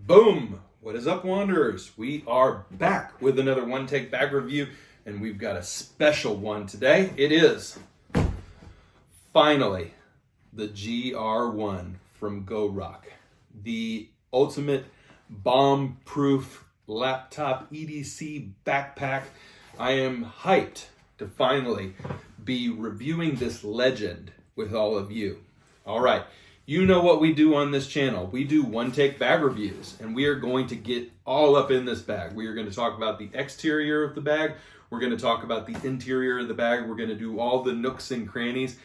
Boom! What is up, Wanderers? We are back with another One Take Bag review, and we've got a special one today. It is finally the GR1 from GORUCK, the ultimate bomb-proof laptop EDC backpack. I am hyped to finally be reviewing this legend with all of you. All right. You know what we do on this channel. We do one take bag reviews, and we are going to get all up in this bag. We are going to talk about the exterior of the bag. We're going to talk about the interior of the bag. We're going to do all the nooks and crannies.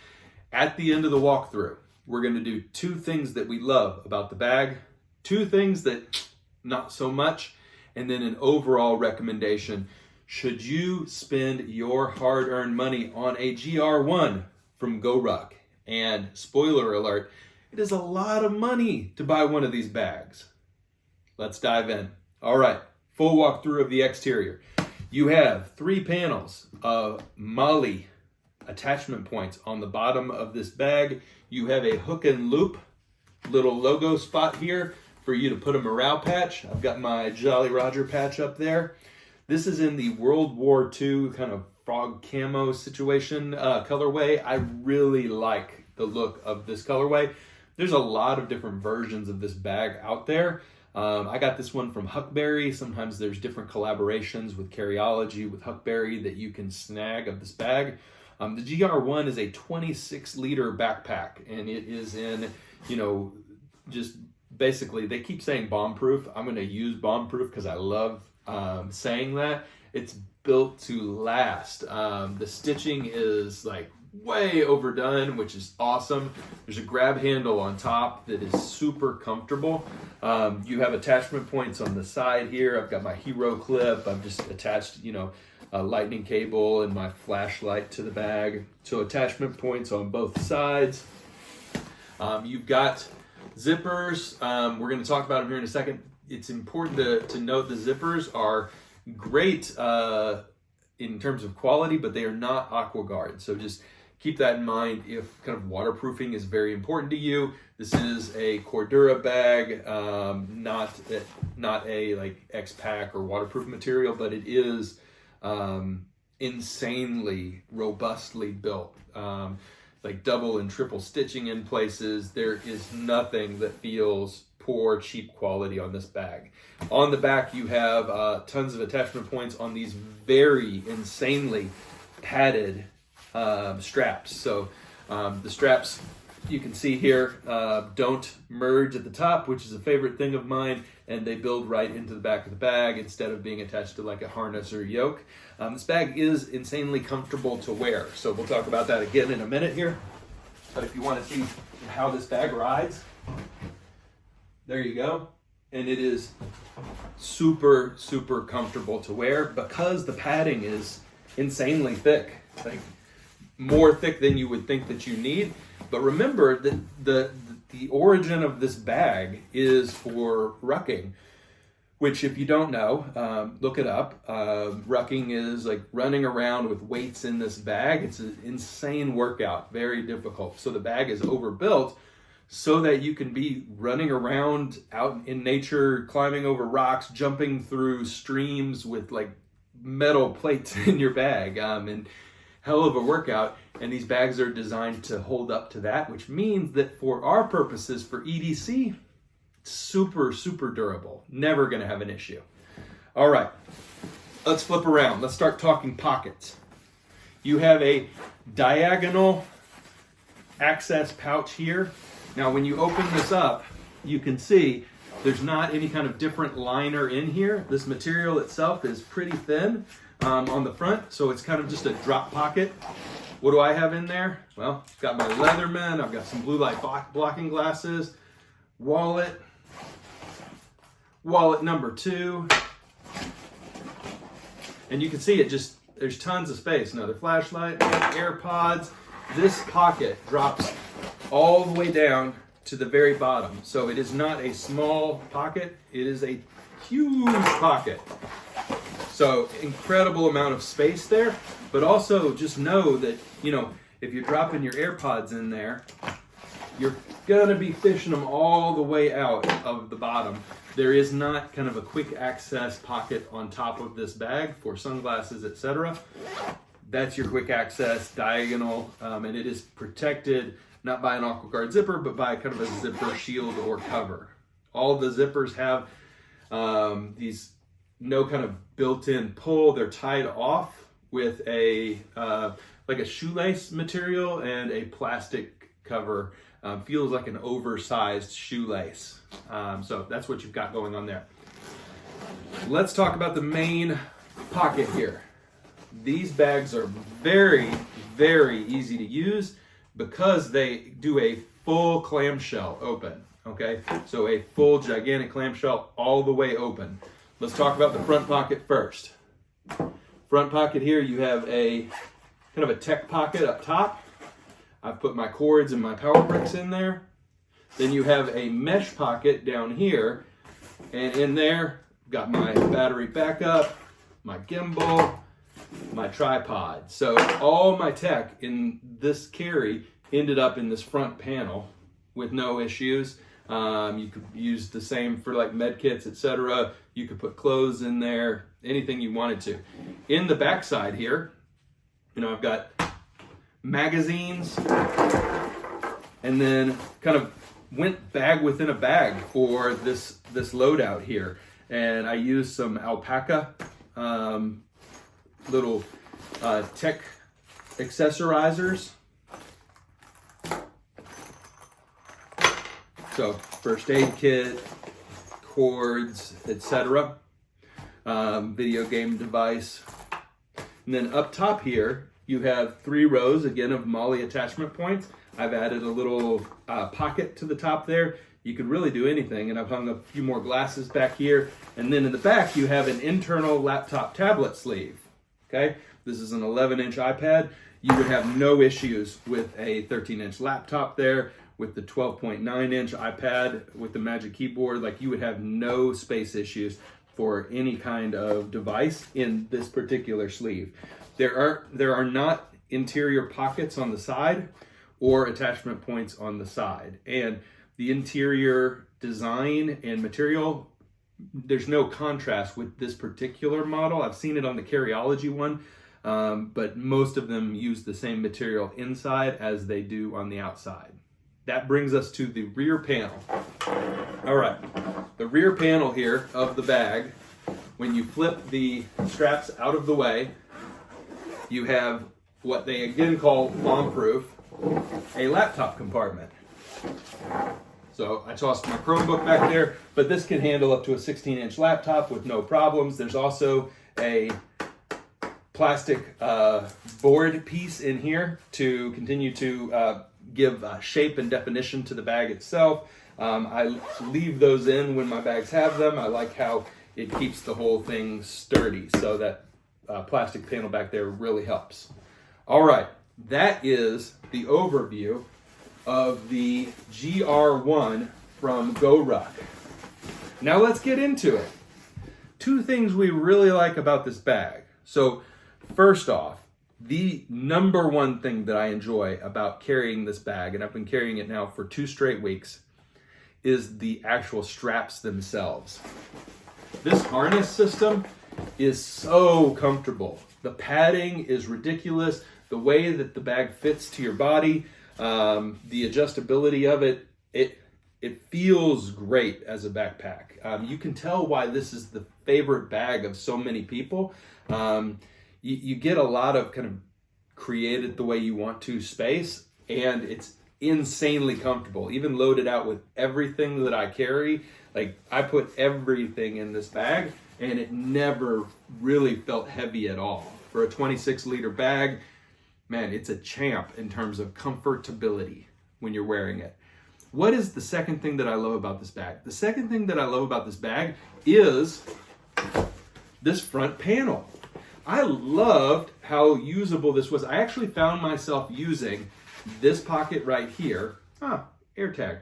At the end of the walkthrough, we're going to do two things that we love about the bag, two things that not so much, and then an overall recommendation. Should you spend your hard-earned money on a GR1 from GORUCK? And spoiler alert, it is a lot of money to buy one of these bags. Let's dive in. All right, full walkthrough of the exterior. You have 3 panels of MOLLE attachment points on the bottom of this bag. You have a hook and loop little logo spot here for you to put a morale patch. I've got my Jolly Roger patch up there. This is in the World War II kind of frog camo situation colorway. I really like the look of this colorway. There's a lot of different versions of this bag out there. I got this one from Huckberry. Sometimes there's different collaborations with Carryology, with Huckberry that you can snag of this bag. The GR1 is a 26-liter backpack, and it is in, just basically, they keep saying bomb-proof. I'm going to use bomb-proof because I love saying that. It's built to last. The stitching is like way overdone, which is awesome. There's a grab handle on top that is super comfortable. You have attachment points on the side here. I've got my hero clip. I've just attached, a lightning cable and my flashlight to the bag. So attachment points on both sides. You've got zippers. We're going to talk about them here in a second. It's important to note the zippers are great in terms of quality, but they are not AquaGuard. So just keep that in mind if kind of waterproofing is very important to you. This is a Cordura bag, not a like X-Pack or waterproof material, but it is insanely robustly built. Like double and triple stitching in places. There is nothing that feels poor, cheap quality on this bag. On the back, you have tons of attachment points on these very insanely padded straps. So the straps you can see here don't merge at the top, which is a favorite thing of mine, and they build right into the back of the bag instead of being attached to like a harness or yoke. This bag is insanely comfortable to wear, so we'll talk about that again in a minute here. But if you want to see how this bag rides, there you go. And it is super, super comfortable to wear because the padding is insanely thick, like more thick than you would think that you need. But remember that the origin of this bag is for rucking, which if you don't know, look it up. Rucking is like running around with weights in this bag. It's an insane workout, very difficult. So the bag is overbuilt so that you can be running around out in nature, climbing over rocks, jumping through streams with like metal plates in your bag, and hell of a workout. And these bags are designed to hold up to that, which means that for our purposes, for EDC, super, super durable. Never gonna have an issue. All right, let's flip around. Let's start talking pockets. You have a diagonal access pouch here. Now, when you open this up, you can see there's not any kind of different liner in here. This material itself is pretty thin on the front, so it's kind of just a drop pocket. What do I have in there? Well, I've got my Leatherman, I've got some blue light blocking glasses, wallet number 2, and you can see there's tons of space. Another flashlight, AirPods. This pocket drops all the way down to the very bottom. So it is not a small pocket, it is a huge pocket. So incredible amount of space there, but also just know that, if you're dropping your AirPods in there, you're gonna be fishing them all the way out of the bottom. There is not kind of a quick access pocket on top of this bag for sunglasses, etc. That's your quick access diagonal, and it is protected not by an aqua guard zipper, but by kind of a zipper shield or cover. All the zippers have these no kind of built-in pull. They're tied off with a like a shoelace material and a plastic cover. Feels like an oversized shoelace. So that's what you've got going on there. Let's talk about the main pocket here. These bags are very, very easy to use because they do a full clamshell open, okay? So a full gigantic clamshell all the way open. Let's talk about the front pocket first. Front pocket here, you have a kind of a tech pocket up top. I've put my cords and my power bricks in there. Then you have a mesh pocket down here, and in there, got my battery backup, my gimbal, my tripod. So all my tech in this carry ended up in this front panel with no issues. You could use the same for like med kits, etc. You could put clothes in there, anything you wanted to. In the back side here, you know, I've got magazines, and then kind of went bag within a bag for this loadout here. And I used some alpaca little tech accessorizers. So first aid kit, cords, etc. Video game device. And then up top here, you have 3 rows, again, of MOLLE attachment points. I've added a little pocket to the top there. You could really do anything, and I've hung a few more glasses back here. And then in the back, you have an internal laptop tablet sleeve, okay? This is an 11-inch iPad. You would have no issues with a 13-inch laptop there, with the 12.9-inch iPad, with the Magic Keyboard. Like, you would have no space issues for any kind of device in this particular sleeve. There are not interior pockets on the side or attachment points on the side. And the interior design and material, there's no contrast with this particular model. I've seen it on the Carryology one, but most of them use the same material inside as they do on the outside. That brings us to the rear panel. All right, the rear panel here of the bag, when you flip the straps out of the way, you have what they again call bomb-proof, a laptop compartment. So I tossed my Chromebook back there, but this can handle up to a 16-inch laptop with no problems. There's also a plastic board piece in here to continue to give shape and definition to the bag itself. I leave those in when my bags have them. I like how it keeps the whole thing sturdy, so that plastic panel back there really helps. All right, that is the overview of the GR1 from GORUCK. Now let's get into it. 2 things we really like about this bag. So first off, the number one thing that I enjoy about carrying this bag, and I've been carrying it now for 2 straight weeks, is the actual straps themselves. This harness system is so comfortable. The padding is ridiculous. The way that the bag fits to your body, the adjustability of it, it feels great as a backpack. You can tell why this is the favorite bag of so many people. You get a lot of kind of create it the way you want to space, and it's insanely comfortable. Even loaded out with everything that I carry, like I put everything in this bag, and it never really felt heavy at all. For a 26-liter bag, man, it's a champ in terms of comfortability when you're wearing it. What is the second thing that I love about this bag? The second thing that I love about this bag is this front panel. I loved how usable this was. I actually found myself using this pocket right here. AirTag.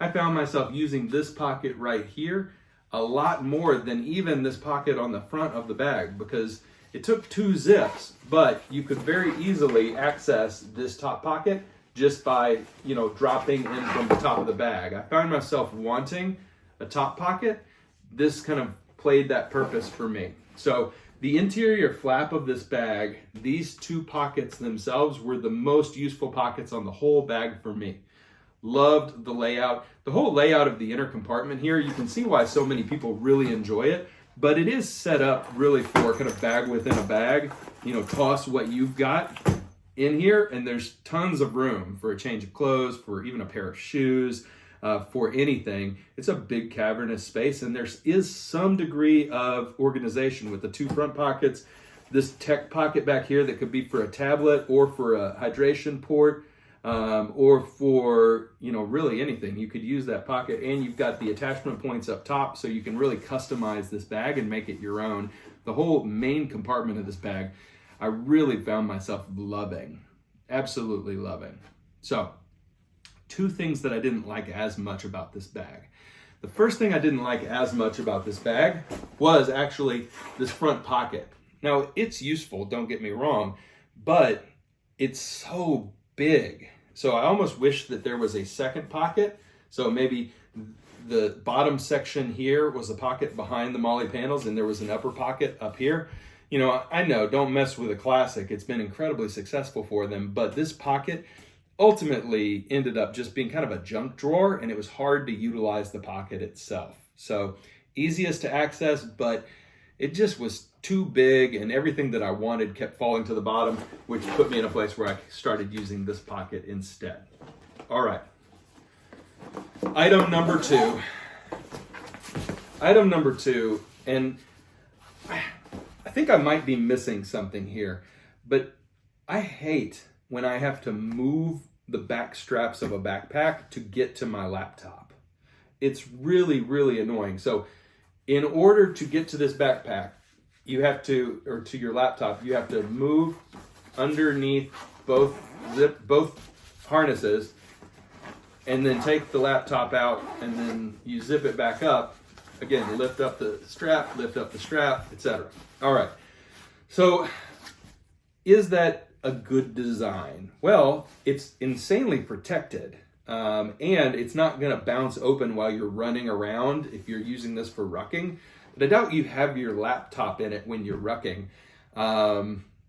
I found myself using this pocket right here a lot more than even this pocket on the front of the bag, because it took 2 zips, but you could very easily access this top pocket just by, dropping in from the top of the bag. I found myself wanting a top pocket. This kind of played that purpose for me. So the interior flap of this bag, these two pockets themselves were the most useful pockets on the whole bag for me. Loved the layout. The whole layout of the inner compartment here, you can see why so many people really enjoy it, but it is set up really for kind of bag within a bag. Toss what you've got in here, and there's tons of room for a change of clothes, for even a pair of shoes, for anything. It's a big cavernous space, and there is some degree of organization with the two front pockets, this tech pocket back here that could be for a tablet or for a hydration port, or for, really anything. You could use that pocket, and you've got the attachment points up top, so you can really customize this bag and make it your own. The whole main compartment of this bag, I really found myself loving, absolutely loving. So, two things that I didn't like as much about this bag. The first thing I didn't like as much about this bag was actually this front pocket. Now, it's useful, don't get me wrong, but it's so big. So I almost wish that there was a second pocket. So maybe the bottom section here was a pocket behind the MOLLE panels, and there was an upper pocket up here. I know, don't mess with a classic. It's been incredibly successful for them, but this pocket ultimately ended up just being kind of a junk drawer, and it was hard to utilize the pocket itself. So easiest to access, but it just was too big, and everything that I wanted kept falling to the bottom, which put me in a place where I started using this pocket instead. All right. Item number two, and I think I might be missing something here, but I hate when I have to move the back straps of a backpack to get to my laptop. It's really, really annoying. So in order to get to this backpack, you have to, or to your laptop, you have to move underneath both harnesses, and then take the laptop out, and then you zip it back up. Again, lift up the strap, etc. All right. So is that a good design? Well, it's insanely protected, and it's not going to bounce open while you're running around if you're using this for rucking. But I doubt you have your laptop in it when you're rucking.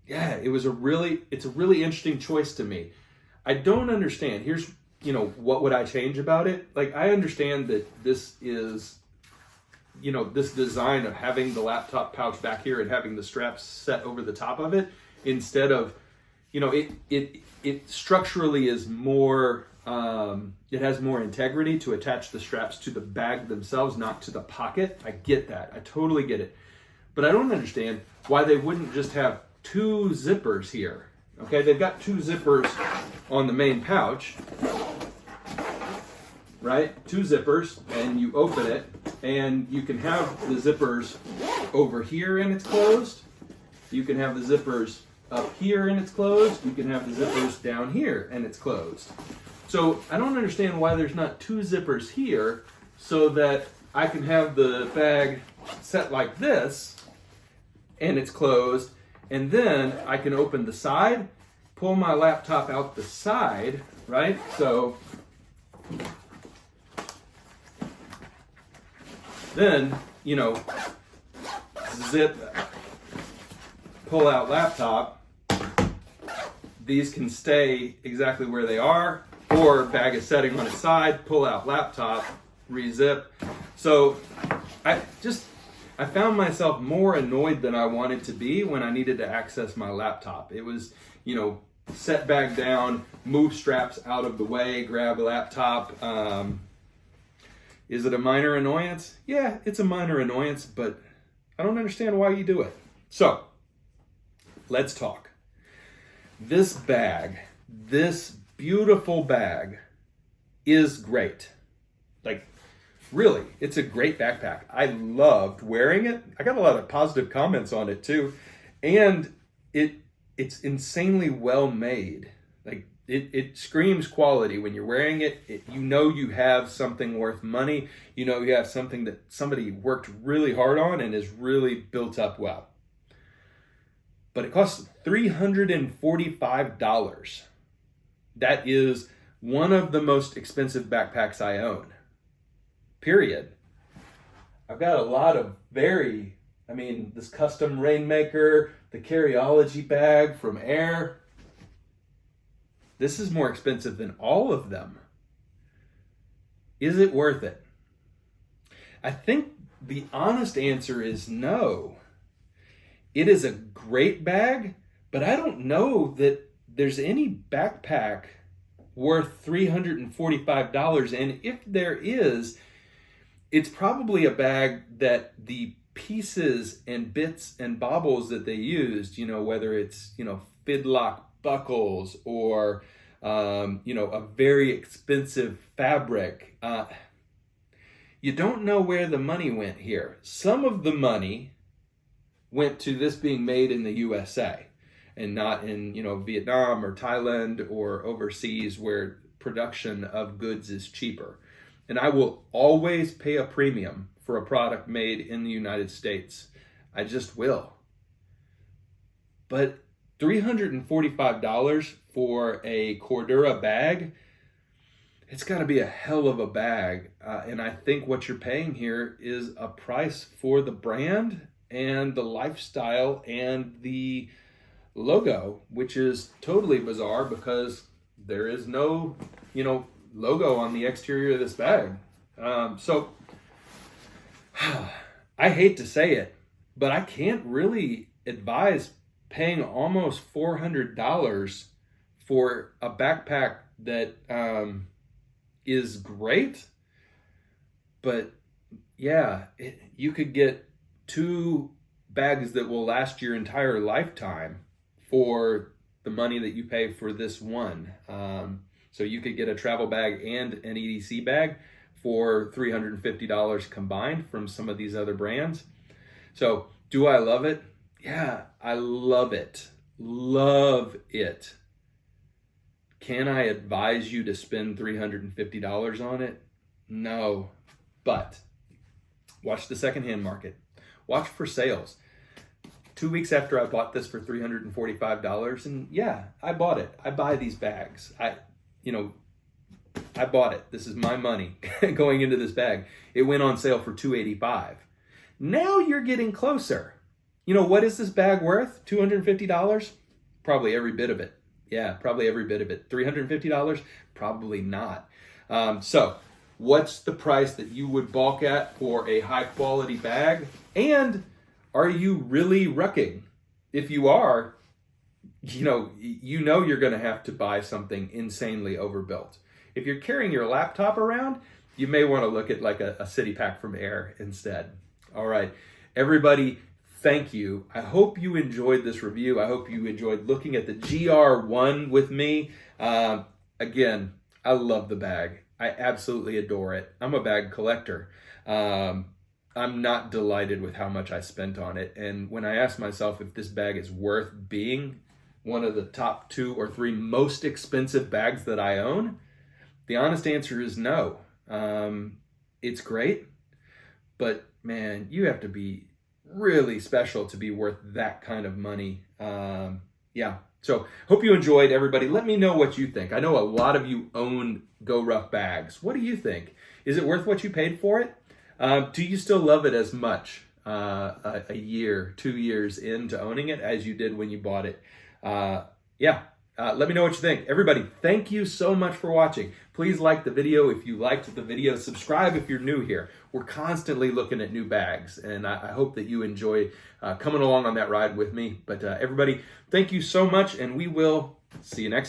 It's a really interesting choice to me. I don't understand. Here's, what would I change about it? Like, I understand that this is, this design of having the laptop pouch back here and having the straps set over the top of it, instead of, it structurally is more, it has more integrity to attach the straps to the bag themselves, not to the pocket. I get that. I totally get it. But I don't understand why they wouldn't just have two zippers here. Okay, they've got two zippers on the main pouch, right? Two zippers, and you open it, and you can have the zippers over here and it's closed. You can have the zippers up here and it's closed. You can have the zippers down here and it's closed. So I don't understand why there's not two zippers here, so that I can have the bag set like this and it's closed, and then I can open the side, pull my laptop out the side, right? So then, zip, pull out laptop. These can stay exactly where they are, or bag is setting on its side, pull out laptop, re-zip. So I found myself more annoyed than I wanted to be when I needed to access my laptop. It was, set bag down, move straps out of the way, grab a laptop. Is it a minor annoyance? Yeah, it's a minor annoyance, but I don't understand why you do it. So let's talk. This bag, this beautiful bag, is great. Like, really, it's a great backpack. I loved wearing it. I got a lot of positive comments on it too. And it's insanely well made. Like, it screams quality when you're wearing it. You have something worth money. You have something that somebody worked really hard on and is really built up well. But it costs $345. That is one of the most expensive backpacks I own, period. I've got a lot of this custom Rainmaker, the Carryology bag from Air. This is more expensive than all of them. Is it worth it? I think the honest answer is no. It is a great bag, but I don't know that there's any backpack worth $345. And if there is, it's probably a bag that the pieces and bits and baubles that they used, whether it's, fidlock buckles or, a very expensive fabric. You don't know where the money went here. Some of the money went to this being made in the USA and not in, Vietnam or Thailand or overseas where production of goods is cheaper. And I will always pay a premium for a product made in the United States. I just will. But $345 for a Cordura bag, it's got to be a hell of a bag. And I think what you're paying here is a price for the brand and the lifestyle and the logo, which is totally bizarre because there is no, logo on the exterior of this bag. So I hate to say it, but I can't really advise paying almost $400 for a backpack that is great. But yeah, you could get 2 bags that will last your entire lifetime for the money that you pay for this one. So you could get a travel bag and an EDC bag for $350 combined from some of these other brands. So do I love it? Yeah, I love it. Love it. Can I advise you to spend $350 on it? No, but watch the secondhand market. Watch for sales. 2 weeks after I bought this for $345, and yeah, I bought it. I buy these bags. I bought it. This is my money going into this bag. It went on sale for $285. Now you're getting closer. What is this bag worth? $250? Probably every bit of it. Yeah, probably every bit of it. $350? Probably not. So what's the price that you would balk at for a high quality bag? And are you really rucking? If you are, you're going to have to buy something insanely overbuilt. If you're carrying your laptop around, you may want to look at like a city pack from Air instead. All right, everybody, thank you. I hope you enjoyed this review. I hope you enjoyed looking at the GR1 with me. Again, I love the bag. I absolutely adore it. I'm a bag collector. I'm not delighted with how much I spent on it. And when I ask myself if this bag is worth being one of the top 2 or 3 most expensive bags that I own, the honest answer is no. It's great, but man, you have to be really special to be worth that kind of money. Yeah. So hope you enjoyed, everybody. Let me know what you think. I know a lot of you own GORUCK bags. What do you think? Is it worth what you paid for it? Do you still love it as much a year, 2 years into owning it as you did when you bought it? Yeah. Let me know what you think. Everybody, thank you so much for watching. Please like the video if you liked the video. Subscribe if you're new here. We're constantly looking at new bags, and I hope that you enjoy coming along on that ride with me. But everybody, thank you so much, and we will see you next time.